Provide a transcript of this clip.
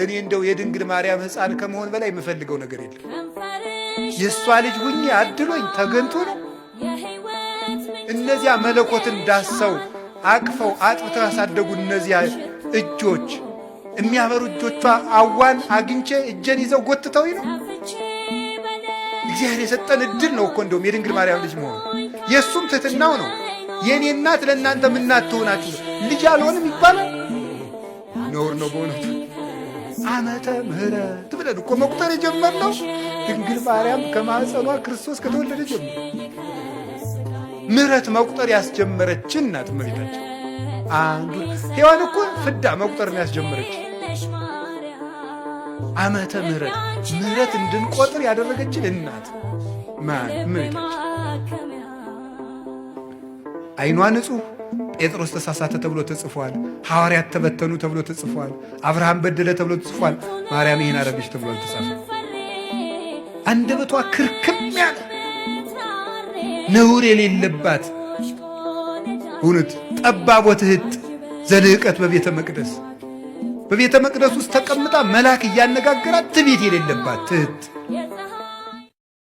እኔ እንደው የድንግል ማርያም ሕፃን ከመሆን በላይ የምፈልገው ነገር የለም። የእሷ ልጅ ሁኜ አድሎኝ ተገንቶ ነው። እነዚያ መለኮትን ዳሰው አቅፈው አጥብተው ያሳደጉ እነዚያ እጆች፣ የሚያበሩ እጆቿ አዋን አግኝቼ እጄን ይዘው ጎትተውኝ ነው። እግዚአብሔር የሰጠን እድል ነው እኮ እንደውም የድንግል ማርያም ልጅ መሆኑ። የእሱም ትሕትናው ነው። የእኔ እናት ለእናንተ ምናት ትሆናችሁ ልጅ አልሆንም ይባላል። ነውር ነው በእውነቱ። ዓመተ ምሕረት ብለን እኮ መቁጠር የጀመርነው ድንግል ማርያም ከማኅፀኗ ክርስቶስ ከተወለደ ጀምሮ ምሕረት መቁጠር ያስጀመረችን እናት እመቤታችን። አንዱ ሔዋን እኮ ፍዳ መቁጠር ነው ያስጀመረችን። ዓመተ ምሕረት ምሕረት እንድንቆጥር ያደረገችን እናት ማን? እመቤታችን። ዓይኗ ንጹሕ፣ ጴጥሮስ ተሳሳተ ተብሎ ተጽፏል። ሐዋርያት ተበተኑ ተብሎ ተጽፏል። አብርሃም በደለ ተብሎ ተጽፏል። ማርያም ይህን አረገች ተብሎ አልተጻፈም። አንደበቷ ክርክም ያለ ነውር የሌለባት እውነት ጠባቦ ትሕት ዘልዕቀት በቤተ መቅደስ ውስጥ ተቀምጣ መልአክ እያነጋገራት ትዕቢት የሌለባት ትሕት